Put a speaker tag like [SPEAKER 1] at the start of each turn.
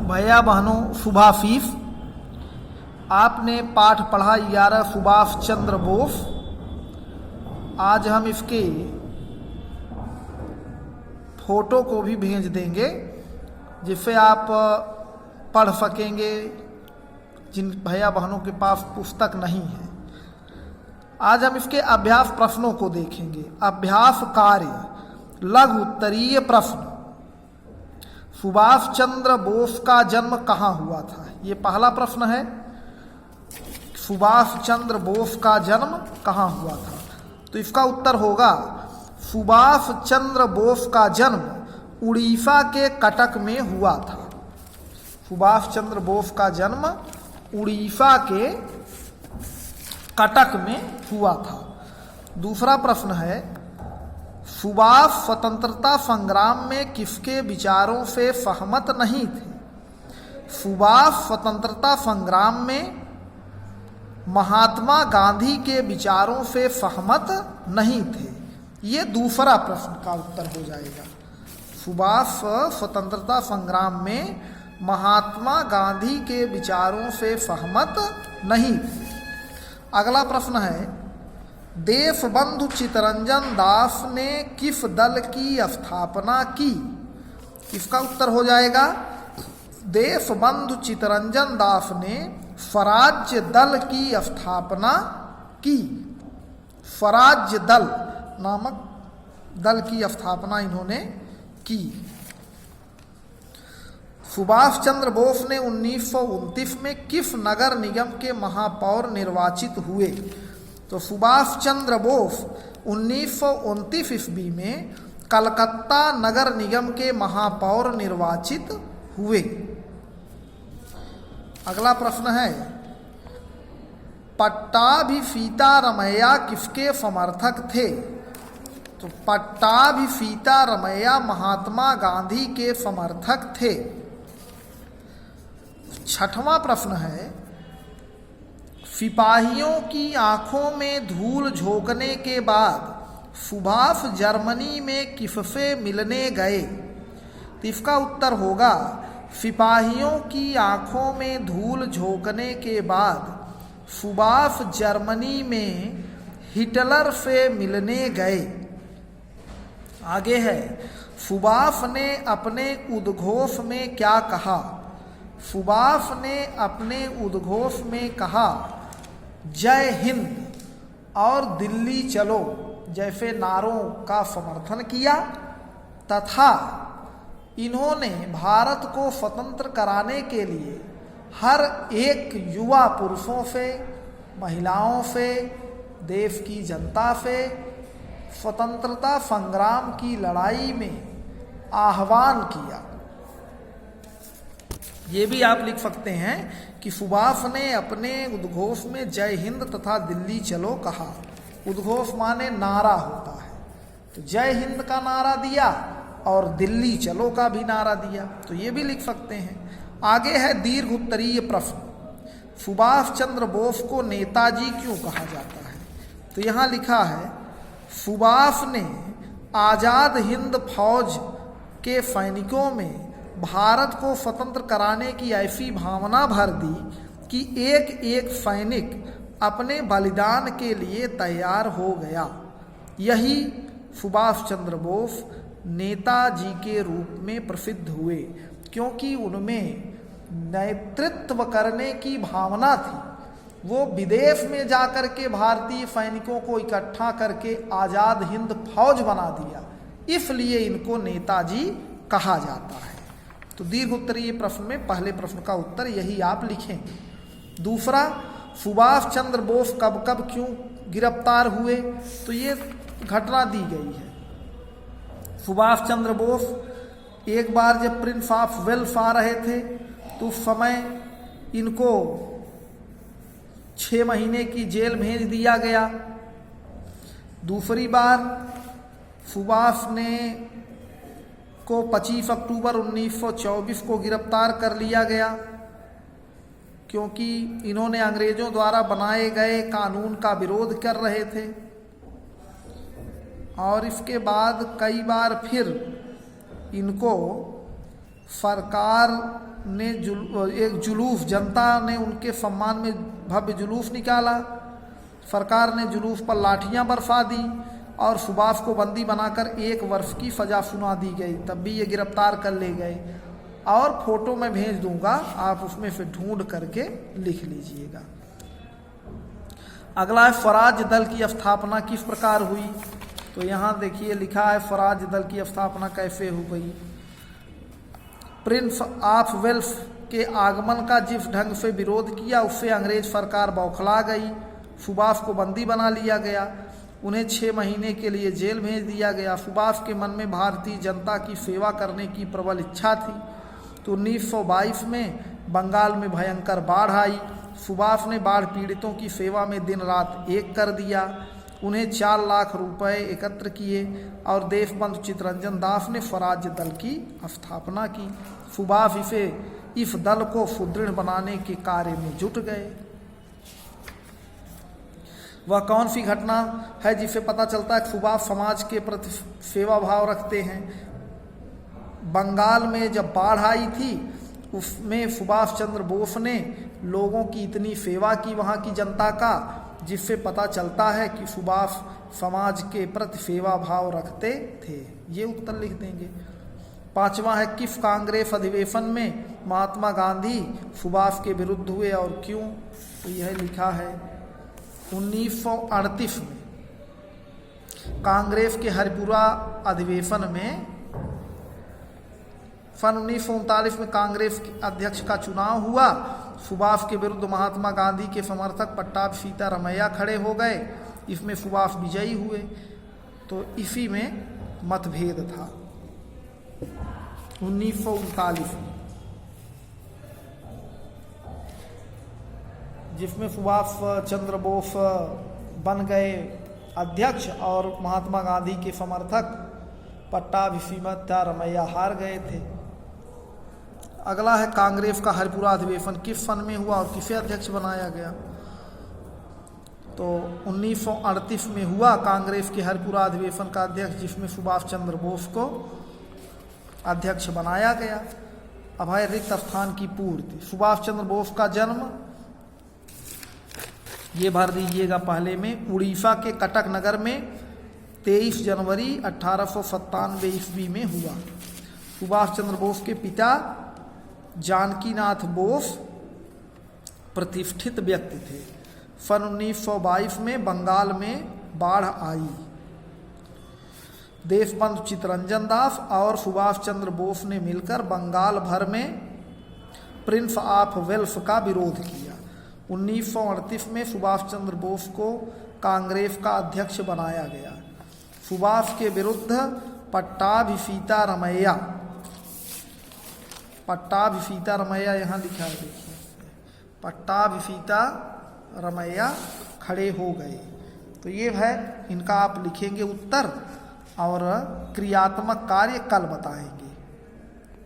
[SPEAKER 1] भैया बहनों शुभ आशीष। आपने पाठ पढ़ा 11 सुभाष चंद्र बोस। आज हम इसके फोटो को भी भेज देंगे जिससे आप पढ़ सकेंगे जिन भैया बहनों के पास पुस्तक नहीं है। आज हम इसके अभ्यास प्रश्नों को देखेंगे। अभ्यास कार्य लघु उत्तरीय प्रश्न। सुभाष चंद्र बोस का जन्म कहाँ हुआ था? ये पहला प्रश्न है। सुभाष चंद्र बोस का जन्म कहाँ हुआ था? तो इसका उत्तर होगा सुभाष चंद्र बोस का जन्म उड़ीसा के कटक में हुआ था। सुभाष चंद्र बोस का जन्म उड़ीसा के कटक में हुआ था। दूसरा प्रश्न है सुभाष स्वतंत्रता संग्राम में किसके विचारों से सहमत नहीं थे? सुभाष स्वतंत्रता संग्राम में महात्मा गांधी के विचारों से सहमत नहीं थे। ये दूसरा प्रश्न का उत्तर हो जाएगा। सुभाष स्वतंत्रता संग्राम में महात्मा गांधी के विचारों से सहमत नहीं थे। अगला प्रश्न है देशबंधु चित्तरंजन दास ने किस दल की स्थापना की? इसका उत्तर हो जाएगा देशबंधु चित्तरंजन दास ने स्वराज्य दल की स्थापना की। स्वराज्य दल नामक दल की स्थापना इन्होंने की। सुभाष चंद्र बोस ने 1929 में किस नगर निगम के महापौर निर्वाचित हुए? तो सुभाष चंद्र बोस 1929 ईस्वी में कलकत्ता नगर निगम के महापौर निर्वाचित हुए। अगला प्रश्न है पट्टाभिसीतारमैया किसके समर्थक थे? तो पट्टाभिसीतारमैया महात्मा गांधी के समर्थक थे। छठवां प्रश्न है सिपाहियों की आंखों में धूल झोंकने के बाद सुभाष जर्मनी में किससे मिलने गए? तो इसका उत्तर होगा सिपाहियों की आंखों में धूल झोंकने के बाद सुभाष जर्मनी में हिटलर से मिलने गए। आगे है सुभाष ने अपने उद्घोष में क्या कहा? सुभाष ने अपने उद्घोष में कहा जय हिंद और दिल्ली चलो जैसे नारों का समर्थन किया तथा इन्होंने भारत को स्वतंत्र कराने के लिए हर एक युवा पुरुषों से, महिलाओं से, देश की जनता से स्वतंत्रता संग्राम की लड़ाई में आह्वान किया। ये भी आप लिख सकते हैं कि सुभाष ने अपने उद्घोष में जय हिंद तथा दिल्ली चलो कहा। उद्घोष माने नारा होता है, तो जय हिंद का नारा दिया और दिल्ली चलो का भी नारा दिया, तो ये भी लिख सकते हैं। आगे है दीर्घ उत्तरीय प्रश्न। सुभाष चंद्र बोस को नेताजी क्यों कहा जाता है? तो यहाँ लिखा है सुभाष ने आज़ाद हिंद फौज के सैनिकों में भारत को स्वतंत्र कराने की ऐसी भावना भर दी कि एक एक सैनिक अपने बलिदान के लिए तैयार हो गया। यही सुभाष चंद्र बोस नेताजी के रूप में प्रसिद्ध हुए, क्योंकि उनमें नेतृत्व करने की भावना थी। वो विदेश में जाकर के भारतीय सैनिकों को इकट्ठा करके आज़ाद हिंद फौज बना दिया, इसलिए इनको नेताजी कहा जाता है। तो दीर्घ उत्तरीय प्रश्न में पहले प्रश्न का उत्तर यही आप लिखेंगे। दूसरा सुभाष चंद्र बोस कब कब क्यों गिरफ्तार हुए? तो ये घटना दी गई है। सुभाष चंद्र बोस एक बार जब प्रिंस ऑफ वेल्स आ रहे थे तो उस समय इनको 6 महीने की जेल भेज दिया गया। दूसरी बार सुभाष ने को 25 अक्टूबर 1924 को गिरफ्तार कर लिया गया, क्योंकि इन्होंने अंग्रेजों द्वारा बनाए गए कानून का विरोध कर रहे थे। और इसके बाद कई बार फिर इनको सरकार ने एक जुलूस, जनता ने उनके सम्मान में भव्य जुलूस निकाला। सरकार ने जुलूस पर लाठियां बरसा दी और सुबाफ को बंदी बनाकर 1 वर्ष की सजा सुना दी गई। तब भी ये गिरफ्तार कर ले गए। और फोटो मैं भेज दूंगा, आप उसमें से ढूंढ करके लिख लीजिएगा। अगला है स्वराज दल की स्थापना किस प्रकार हुई। तो यहाँ देखिए लिखा है स्वराज दल की स्थापना कैसे हो गई। प्रिंस ऑफ वेल्स के आगमन का जिस ढंग से विरोध किया उससे अंग्रेज सरकार बौखला गई। सुबाफ को बंदी बना लिया गया। उन्हें 6 महीने के लिए जेल भेज दिया गया। सुबाफ के मन में भारतीय जनता की सेवा करने की प्रबल इच्छा थी। तो 1922 में बंगाल में भयंकर बाढ़ आई। सुबाफ ने बाढ़ पीड़ितों की सेवा में दिन रात एक कर दिया। उन्हें 4 लाख रुपए एकत्र किए और देशबंधु चित्तरंजन दास ने स्वराज्य दल की स्थापना की। सुबाफ इस दल को सुदृढ़ बनाने के कार्य में जुट गए। वह कौन सी घटना है जिससे पता चलता है कि सुबाफ समाज के प्रति सेवा भाव रखते हैं। बंगाल में जब बाढ़ आई थी उसमें सुभाष चंद्र बोस ने लोगों की इतनी सेवा की वहाँ की जनता का, जिससे पता चलता है कि सुभाष समाज के प्रति सेवा भाव रखते थे। ये उत्तर लिख देंगे। 5वां है किस कांग्रेस अधिवेशन में महात्मा गांधी सुभाष के विरुद्ध हुए और क्यों। तो यह लिखा है 1938 में कांग्रेस के हरिपुरा अधिवेशन में। सन 1939 में कांग्रेस के अध्यक्ष का चुनाव हुआ। सुभाष के विरुद्ध महात्मा गांधी के समर्थक पट्टाभी सीतारमैया खड़े हो गए। इसमें सुभाष विजयी हुए। तो इसी में मतभेद था 1939 में, जिसमें सुभाष चंद्र बोस बन गए अध्यक्ष और महात्मा गांधी के समर्थक पट्टाभी सीतारमैया हार गए थे। अगला है कांग्रेस का हरिपुरा अधिवेशन किस सन में हुआ और किसे अध्यक्ष बनाया गया। तो 1938 में हुआ कांग्रेस के हरिपुरा अधिवेशन का अध्यक्ष, जिसमें सुभाष चंद्र बोस को अध्यक्ष बनाया गया। अब है रिक्त स्थान की पूर्ति। सुभाष चंद्र बोस का जन्म, ये भर दीजिएगा पहले में, उड़ीसा के कटक नगर में 23 जनवरी 1897 ईस्वी में हुआ। सुभाष चंद्र बोस के पिता जानकीनाथ बोस प्रतिष्ठित व्यक्ति थे। सन 1922 में बंगाल में बाढ़ आई। देशबंधु चित्तरंजन दास और सुभाष चंद्र बोस ने मिलकर बंगाल भर में प्रिंस ऑफ वेल्स का विरोध किया। 1938 में सुभाष चंद्र बोस को कांग्रेस का अध्यक्ष बनाया गया। सुभाष के विरुद्ध पट्टाभी सीतारमैया यहाँ लिखा है, देखिए पट्टाभी सीतारमैया खड़े हो गए। तो ये है, इनका आप लिखेंगे उत्तर और क्रियात्मक कार्य कल बताएंगे।